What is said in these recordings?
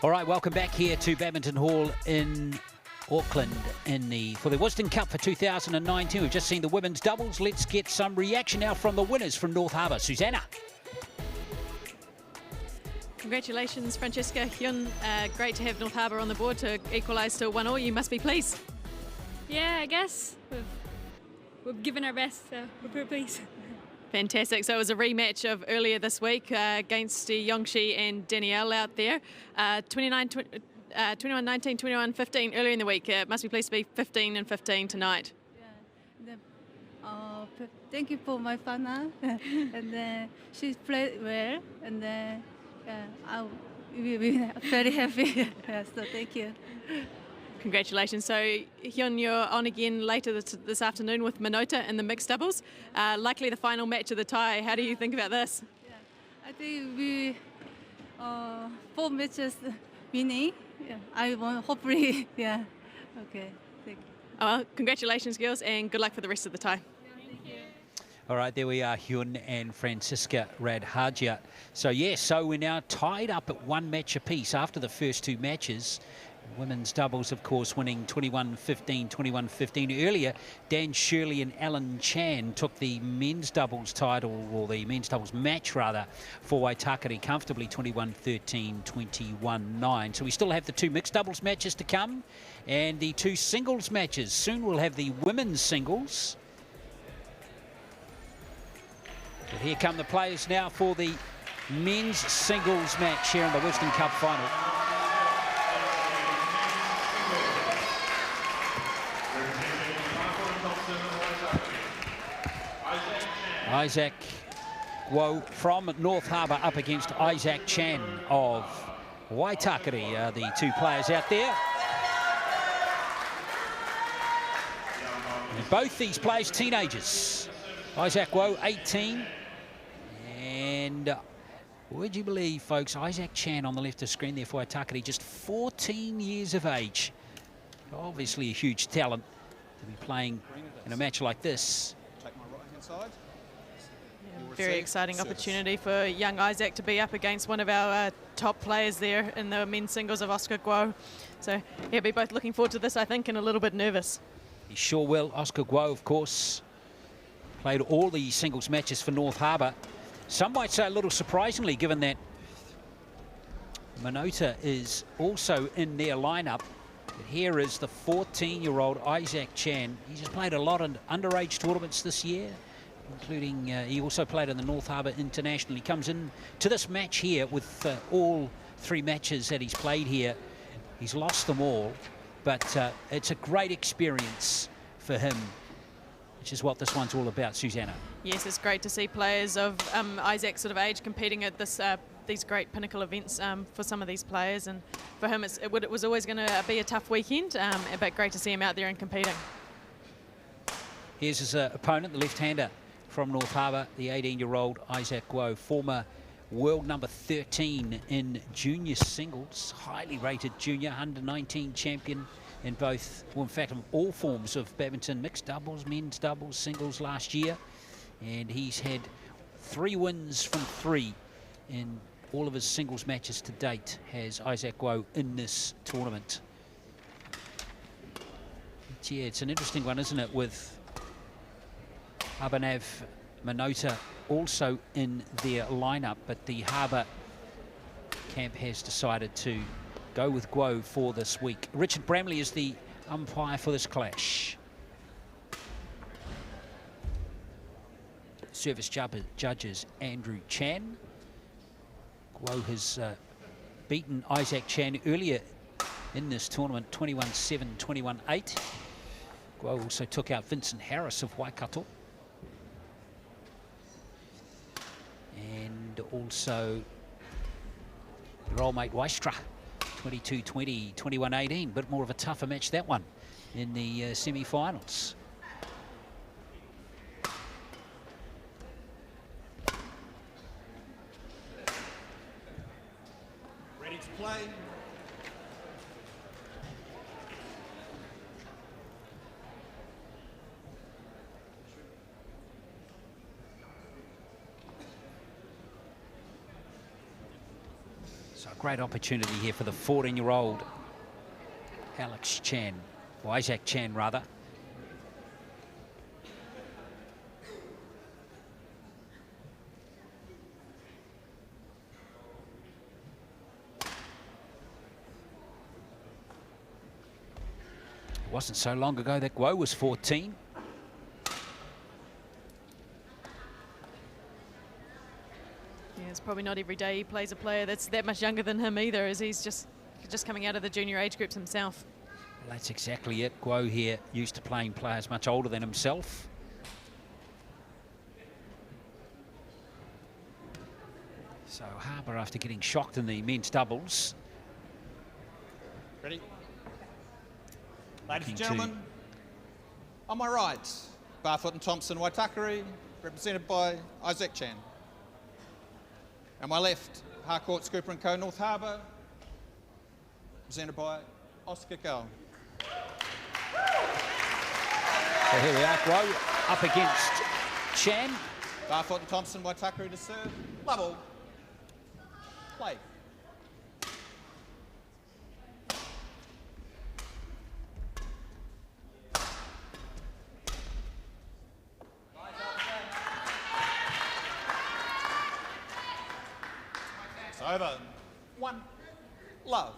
All right, welcome back here to Badminton Hall in Auckland for the Wisden Cup for 2019. We've just seen the women's doubles. Let's get some reaction now from the winners from North Harbour. Susanna. Congratulations, Francesca, Hyun. Great to have North Harbour on the board to equalise to 1-1. You must be pleased. Yeah, I guess we've given our best, so we're pretty pleased. Fantastic. So it was a rematch of earlier this week against Yongshi and Danielle out there. 21-19, 21-15 earlier in the week. Must be pleased to be 15-15 tonight. Yeah. Thank you for my partner. And she played well. And we're very happy. So thank you. Congratulations. So, Hyun, you're on again later this afternoon with Minota in the mixed doubles. Likely the final match of the tie. How do you think about this? Yeah, I think we 4 matches winning. Yeah, I want hopefully. Yeah. Okay. Thank you. Well, congratulations, girls, and good luck for the rest of the tie. Thank you. All right, there we are, Hyun and Francisca Radhajiat. So, yes, so we're now tied up at 1 match apiece after the first 2 matches. Women's doubles, of course, winning 21-15, 21-15. Earlier, Dan Shirley and Alan Chan took the men's doubles title, or the men's doubles match, rather, for Waitakere comfortably, 21-13, 21-9. So we still have the 2 mixed doubles matches to come and the 2 singles matches. Soon we'll have the women's singles. But here come the players now for the men's singles match here in the Wisden Cup final. Isaac Guo from North Harbour up against Isaac Chan of Waitakere are the 2 players out there. And both these players teenagers. Isaac Guo, 18. And would you believe, folks, Isaac Chan on the left of the screen there for Waitakere, just 14 years of age. Obviously a huge talent to be playing in a match like this. Take my right-hand side. Very exciting opportunity for young Isaac to be up against one of our top players there in the men's singles of Oscar Guo. So he'll be both looking forward to this, I think, and a little bit nervous. He sure will. Oscar Guo, of course, played all the singles matches for North Harbour. Some might say a little surprisingly, given that Minota is also in their lineup. But here is the 14-year-old Isaac Chan. He's just played a lot of underage tournaments this year, including he also played in the North Harbour International. He comes in to this match here with all 3 matches that he's played here. He's lost them all, but it's a great experience for him, which is what this one's all about, Susanna. Yes, it's great to see players of Isaac's sort of age competing at this these great pinnacle events for some of these players, and for him it was always going to be a tough weekend, but great to see him out there and competing. Here's his opponent, the left-hander from North Harbour, the 18-year-old Isaac Guo, former world number 13 in junior singles, highly rated junior under-19 champion in both, well, in fact, in all forms of badminton, mixed doubles, men's doubles, singles last year. And he's had 3 wins from 3 in all of his singles matches to date, has Isaac Guo in this tournament. But yeah, it's an interesting one, isn't it, with Abhinav Minota also in their lineup, but the Harbour camp has decided to go with Guo for this week. Richard Bramley is the umpire for this clash. Service judges Andrew Chan. Guo has beaten Isaac Chan earlier in this tournament, 21-7, 21-8. Guo also took out Vincent Harris of Waikato. And also your old mate Waistra, 22-20, 21-18. Bit more of a tougher match, that one, in the semi-finals. Ready to play. So great opportunity here for the 14-year-old Alex Chan, or Isaac Chan rather. It wasn't so long ago that Guo was 14. Yeah, it's probably not every day he plays a player that's that much younger than him either, as he's just coming out of the junior age groups himself. Well, that's exactly it. Guo here used to playing players much older than himself. So Harbour, after getting shocked in the men's doubles. Ready? Ladies and gentlemen, on my right, Barfoot and Thompson Waitakere, represented by Isaac Chan. On my left, Harcourt, Scooper & Co, North Harbour, represented by Oscar Gall. So here we are, Guo up against Chan. Barfoot and Thompson Waitakere to serve. Level. Play. It's over. 1 love.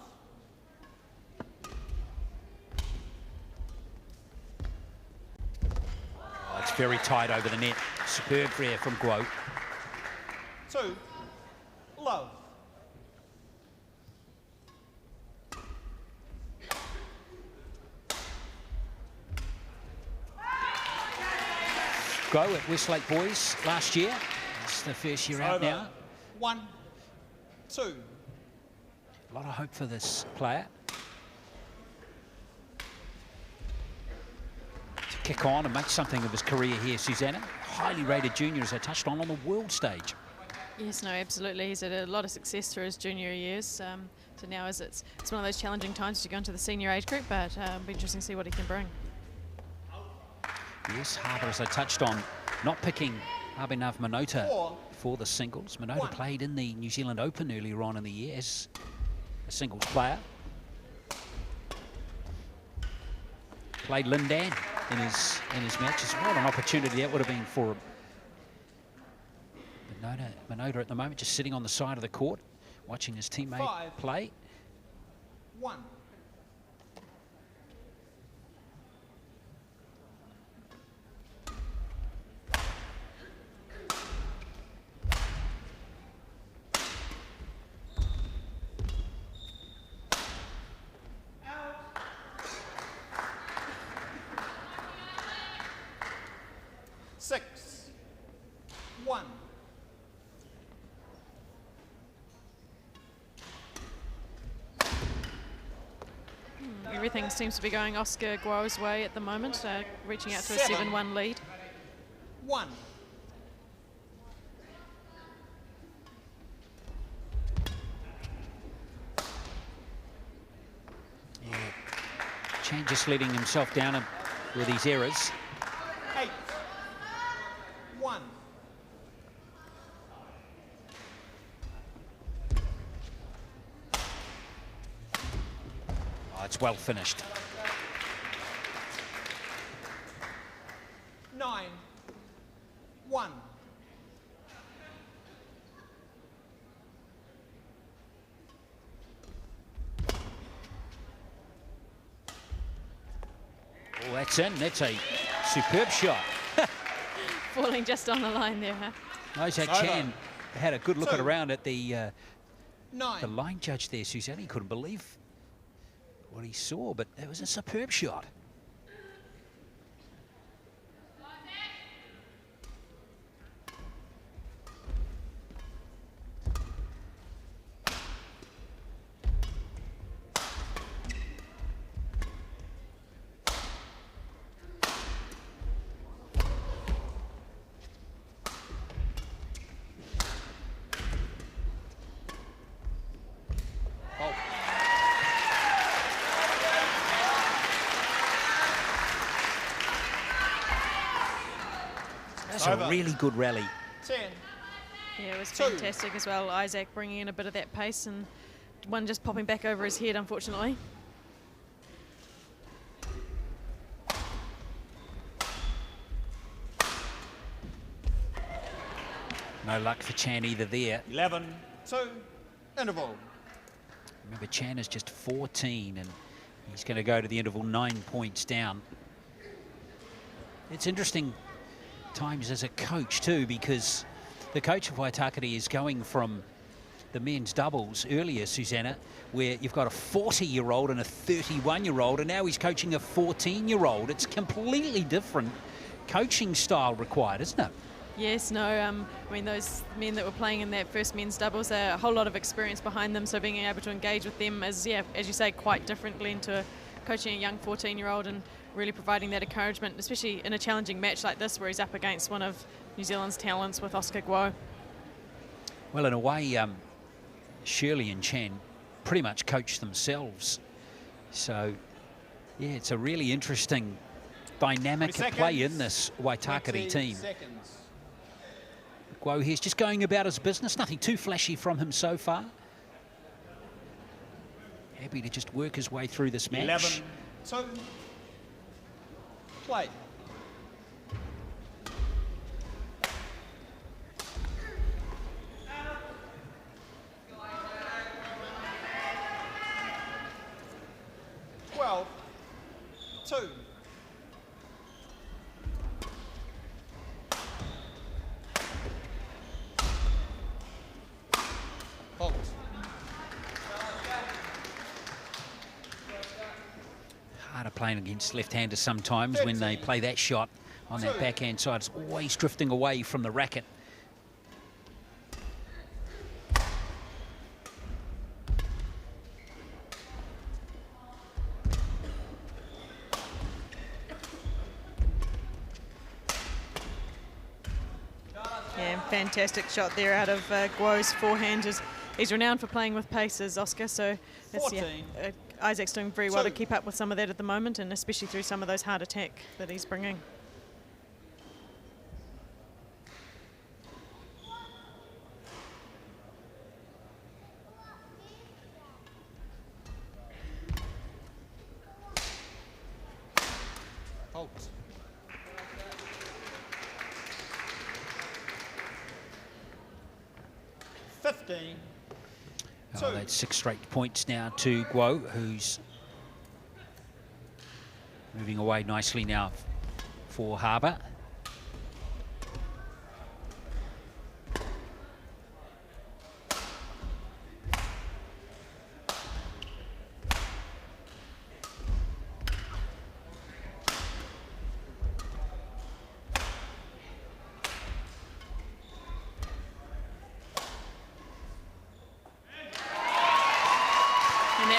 Oh, it's very tight over the net. Superb prayer from Guo. 2 love. Guo at Westlake Boys last year. It's the first year out now. 1 2. A lot of hope for this player to kick on and make something of his career here, Susanna. Highly rated junior, as I touched on the world stage. Yes, no, absolutely. He's had a lot of success through his junior years. So now it's one of those challenging times to go into the senior age group, but it'll be interesting to see what he can bring. Yes, Harbour, as I touched on, not picking Abhinav Minota for the singles. Minota played in the New Zealand Open earlier on in the year as a singles player. Played Lindan in his matches. What an opportunity that would have been for him. Minota at the moment just sitting on the side of the court, watching his teammate play. 1. Six. 1. Everything seems to be going Oscar Guo's way at the moment, reaching out to a 7-1 lead. 1. Yeah. Chan just letting himself down with these errors. 8. 1. Oh, it's well finished. 9. 1. Oh, that's in. That's a superb shot. Falling just on the line there, huh? Isaac Chan had a good look around at the 9. line judge there, Suzanne. He couldn't believe what he saw, but it was a superb shot. That's a really good rally. 10. Yeah, it was fantastic as well. Isaac bringing in a bit of that pace and one just popping back over his head, unfortunately. No luck for Chan either there. 11-2, interval. Remember, Chan is just 14 and he's going to go to the interval 9 points down. It's interesting times as a coach too, because the coach of Waitakere is going from the men's doubles earlier, Susanna, where you've got a 40-year-old and a 31-year-old, and now he's coaching a 14-year-old. It's completely different coaching style required, isn't it? Yes, no, I mean, those men that were playing in that first men's doubles, a whole lot of experience behind them, so being able to engage with them is, yeah, as you say, quite differently into coaching a young 14-year-old and really providing that encouragement, especially in a challenging match like this where he's up against one of New Zealand's talents with Oscar Guo. Well, in a way, Shirley and Chan pretty much coach themselves. So, yeah, it's a really interesting dynamic at play in this Waitakere team. Guo here's just going about his business. Nothing too flashy from him so far. Happy to just work his way through this match. 11-2, play. Two. Halt. Harder playing against left-handers sometimes when they play that shot on that backhand side. It's always drifting away from the racket. Yeah, fantastic shot there out of Guo's forehand. He's renowned for playing with paces, Oscar, so that's, yeah, Isaac's doing very well to keep up with some of that at the moment, and especially through some of those hard attack that he's bringing. Halt. Oh, that's 6 straight points now to Guo, who's moving away nicely now for Harbour.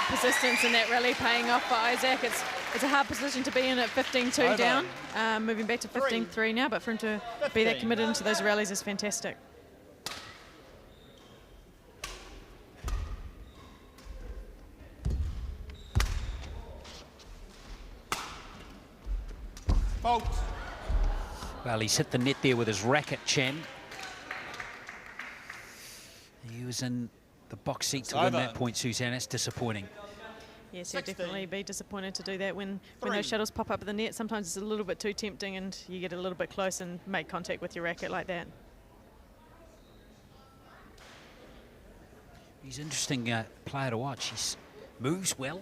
Persistence in that rally paying off for Isaac. It's a hard position to be in at 15-2 down, moving back to 15-3 now, but for him to be that committed into those rallies is fantastic. Fault. Well, he's hit the net there with his racket, Chan. He was in the box seat to win that point, Suzanne. That's disappointing. Yes, he'd definitely be disappointed to do that when those shuttles pop up at the net. Sometimes it's a little bit too tempting and you get a little bit close and make contact with your racket like that. He's an interesting player to watch. He moves well.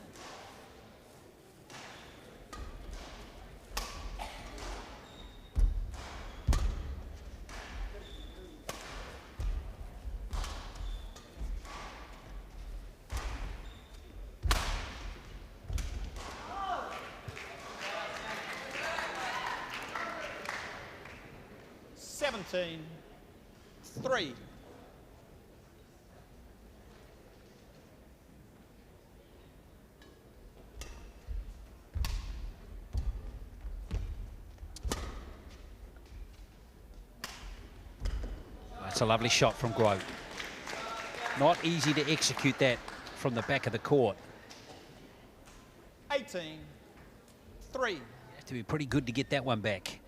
Three. That's a lovely shot from Guo. Not easy to execute that from the back of the court. 18-3. You have to be pretty good to get that one back.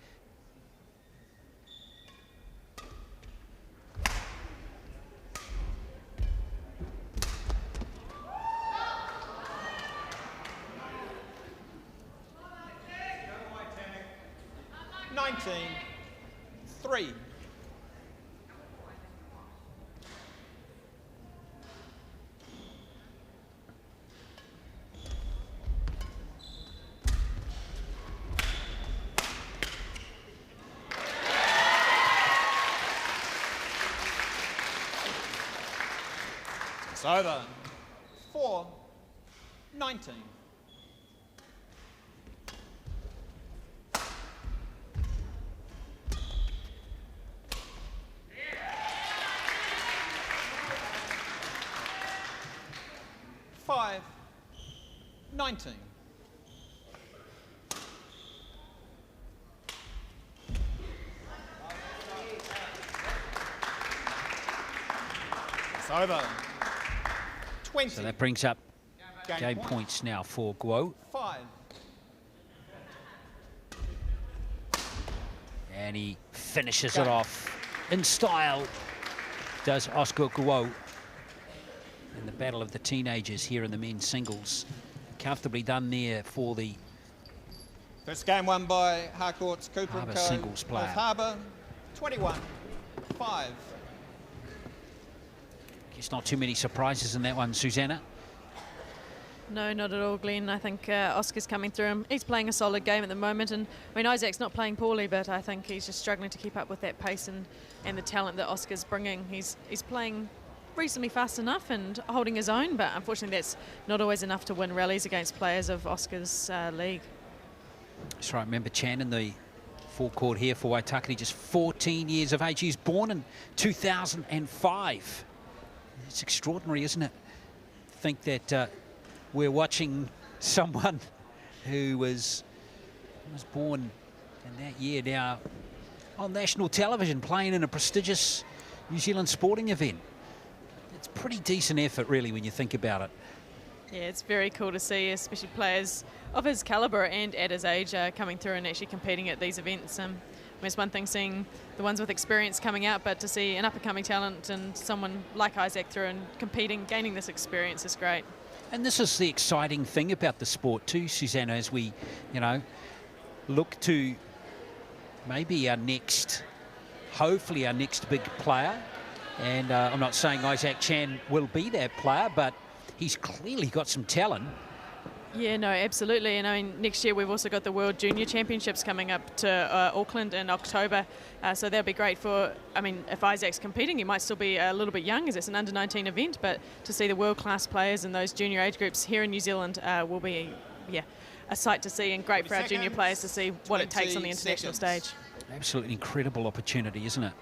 19-3. It's over. 4-19. Five, 19. It's over. 20. So that brings up game points now for Guo. 5. And he finishes it off in style, does Oscar Guo. In the battle of the teenagers here in the men's singles. Comfortably done there for the First game won by Harcourt's Cooper Harbour & Co. singles player. North Harbour, 21-5. Guess not too many surprises in that one, Susanna. No, not at all, Glenn. I think Oscar's coming through him. He's playing a solid game at the moment, and I mean, Isaac's not playing poorly, but I think he's just struggling to keep up with that pace and the talent that Oscar's bringing. He's playing reasonably fast enough and holding his own, but unfortunately that's not always enough to win rallies against players of Oscar's league. That's right, remember Chan in the forecourt here for Waitakere, just 14 years of age. He was born in 2005. It's extraordinary, isn't it? Think that we're watching someone who was born in that year now on national television, playing in a prestigious New Zealand sporting event. It's pretty decent effort, really, when you think about it. Yeah, it's very cool to see, especially players of his calibre and at his age coming through and actually competing at these events. I mean, it's one thing seeing the ones with experience coming out, but to see an up-and-coming talent and someone like Isaac through and competing, gaining this experience is great. And this is the exciting thing about the sport too, Susanna, as we, look to maybe hopefully our next big player. And I'm not saying Isaac Chan will be that player, but he's clearly got some talent. Yeah, no, absolutely. And I mean, next year we've also got the World Junior Championships coming up to Auckland in October. So that'll be great for, I mean, if Isaac's competing, he might still be a little bit young as it's an under-19 event, but to see the world-class players in those junior age groups here in New Zealand will be, a sight to see, and great for our junior players to see what it takes on the international stage. Absolutely incredible opportunity, isn't it?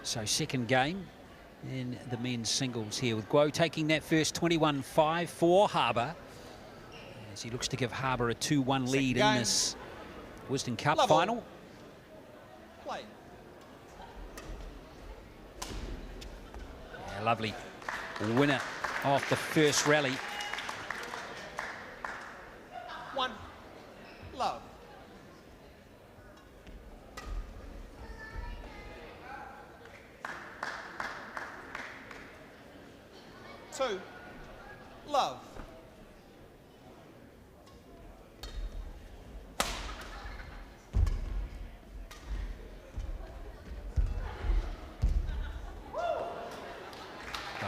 So second game in the men's singles here, with Guo taking that first 21-5 for Harbour, as he looks to give Harbour a 2-1 lead in this Wisden Cup final. Play. Yeah, lovely winner off the first rally. 1, love. Two, love.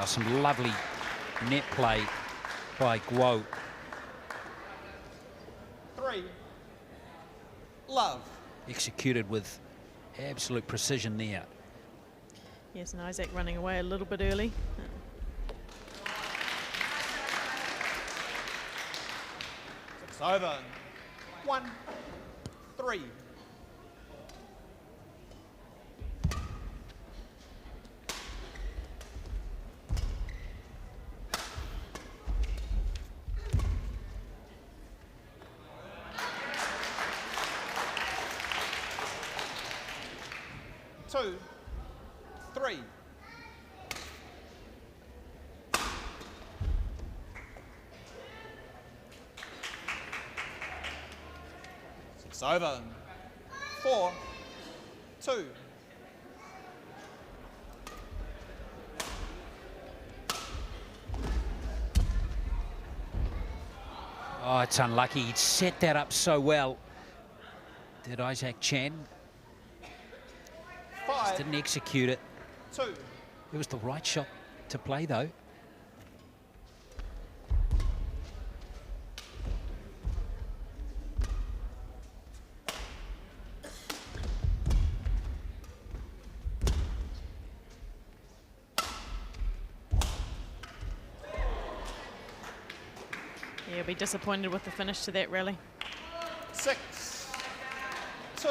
Some lovely net play by Guo. 3, love. Executed with absolute precision there. Yes, and Isaac running away a little bit early. It's over. 1, 3. Two, 3. It's over. 4, 2. Oh, it's unlucky. He'd set that up so well. Did Isaac Chan. Just didn't execute it. 2. It was the right shot to play, though. Yeah, he'll be disappointed with the finish to that rally. 6, 2.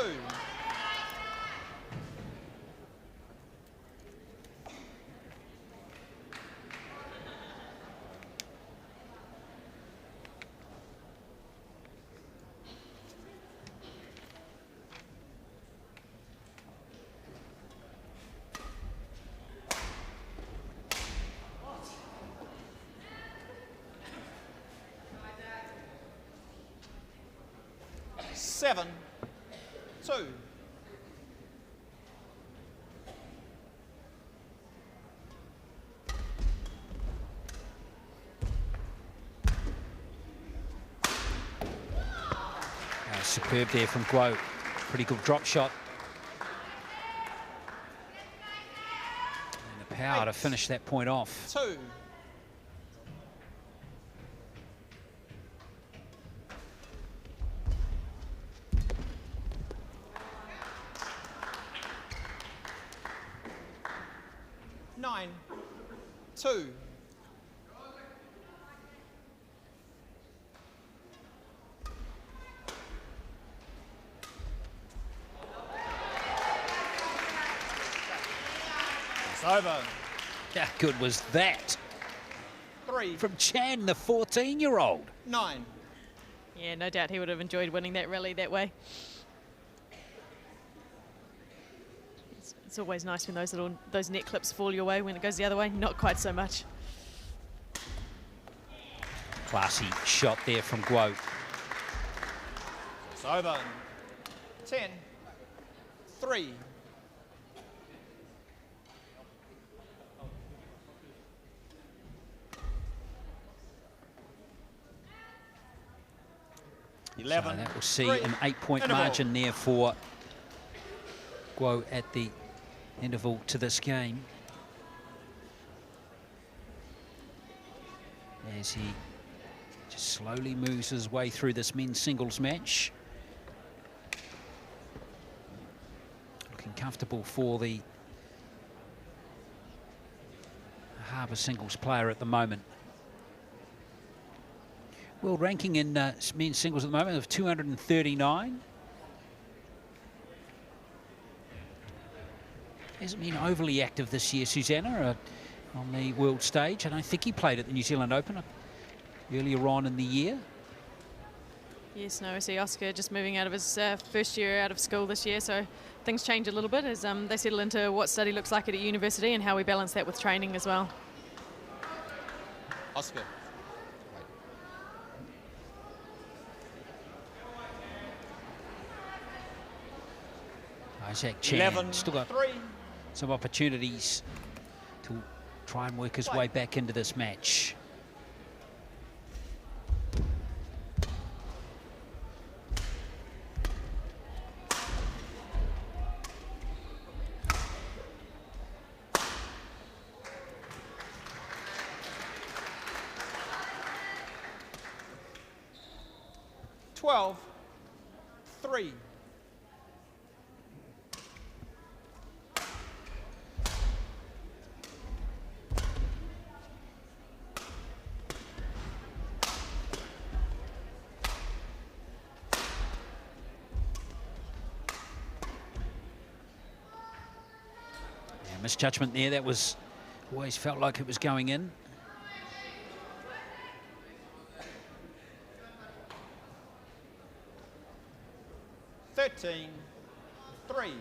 Seven, 2. Superb there from Guo. Pretty good drop shot. And the power to finish that point off. 2. Nine, 2. It's over. How good was that? 3, From Chan, the 14-year-old. 9. Yeah, no doubt he would have enjoyed winning that rally that way. It's always nice when those net clips fall your way. When it goes the other way, not quite so much. Classy shot there from Guo. It's over. 10, 3. So that will see an 8-point margin there for Guo at the interval to this game. As he just slowly moves his way through this men's singles match. Looking comfortable for the Harbour singles player at the moment. World ranking in men's singles at the moment of 239. Hasn't been overly active this year, Susanna, on the world stage. I don't think he played at the New Zealand Open earlier on in the year. Yes, no, I see Oscar just moving out of his first year out of school this year, so things change a little bit as they settle into what study looks like at university and how we balance that with training as well. Oscar. Isaac Chan 11, still got 3. some opportunities to try and work his way back into this match. Twelve, 3. Misjudgment there. That was always felt like it was going in. Thirteen, 3.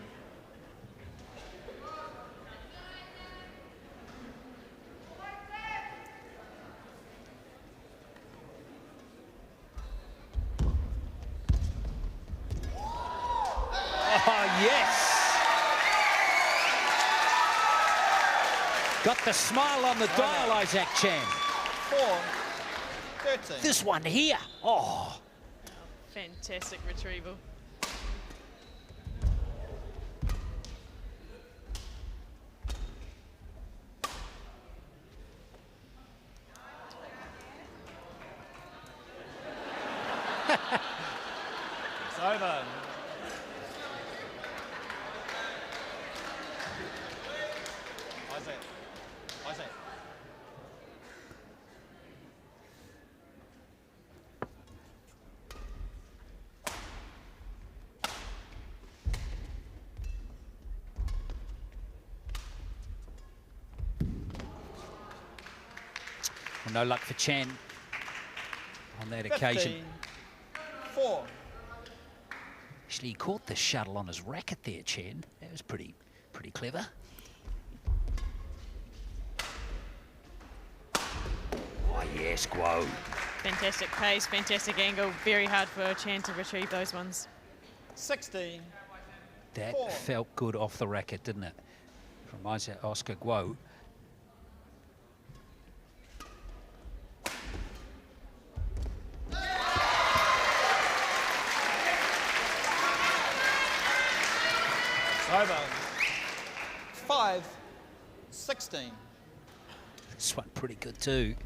Oh, yes. Got the smile on the dial, Isaac Chan. 4, 13. This one here. Oh. Fantastic retrieval. It's over. Isaac. Well, no luck for Chan on that occasion. 4. Actually, he caught the shuttle on his racket there, Chan. That was pretty clever. Oh, yes, Guo. Fantastic pace, fantastic angle. Very hard for Chan to retrieve those ones. 16. That 4. felt good off the racket, didn't it? From Oscar Guo. Over. 5. 16. This one pretty good too.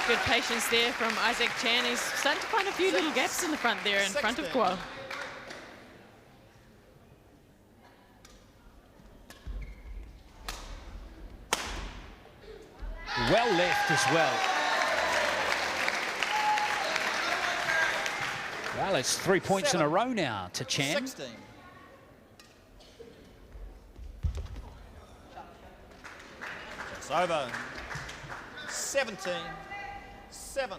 Good patience there from Isaac Chan. He's starting to find a few little gaps in the front there in front of Guo. Well left as well. Well, it's 3 points 7. in a row now to Chan. 16. It's over. 17. 7.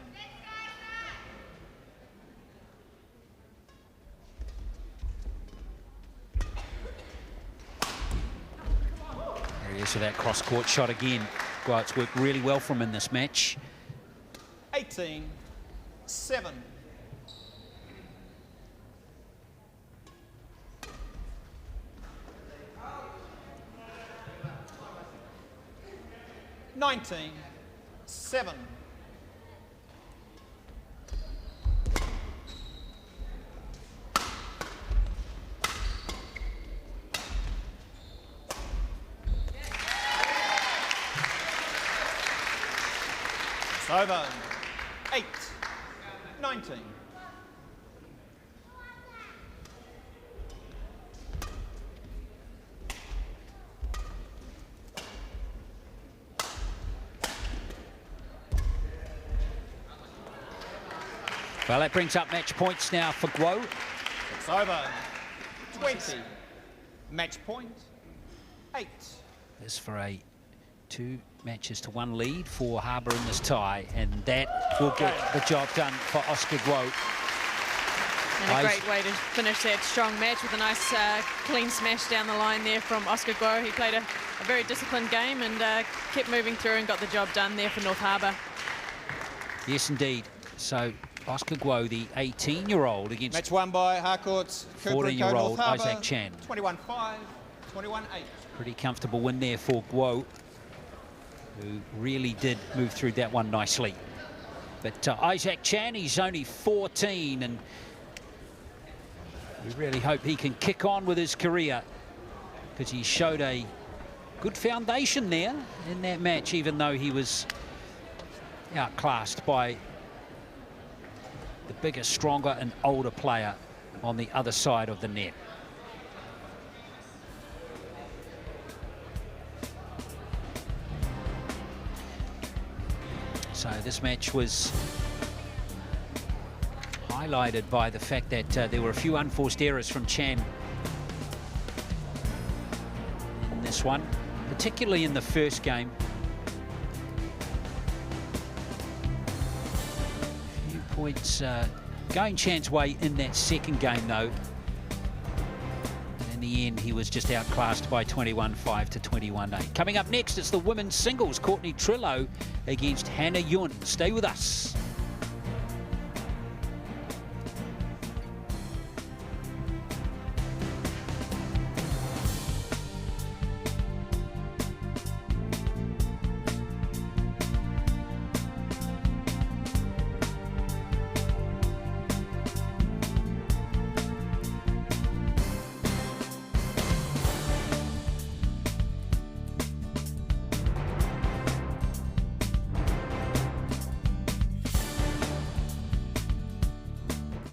There he is with that cross-court shot again. Well, it's worked really well for him in this match. 18. 7. $19. 7. It's over. 8. 19. Well, that brings up match points now for Guo. It's over. 20. Match point. 8. This for a 2 matches to 1 lead for Harbour in this tie, and that will get the job done for Oscar Guo. And a great way to finish that strong match with a nice clean smash down the line there from Oscar Guo. He played a very disciplined game and kept moving through and got the job done there for North Harbour. Yes, indeed. So Oscar Guo, the 18-year-old, against Match won by Harcourt's 14-year-old Isaac Chan. 21-5, 21-8. Pretty comfortable win there for Guo, who really did move through that one nicely. But Isaac Chan, he's only 14, and we really hope he can kick on with his career, because he showed a good foundation there in that match, even though he was outclassed by the bigger, stronger and older player on the other side of the net. So this match was highlighted by the fact that there were a few unforced errors from Chan in this one, particularly in the first game. A few points going Chan's way in that second game, though. And in the end, he was just outclassed by 21-5 to 21-8. Coming up next, it's the women's singles. Courtney Trillo against Hannah Yun. Stay with us.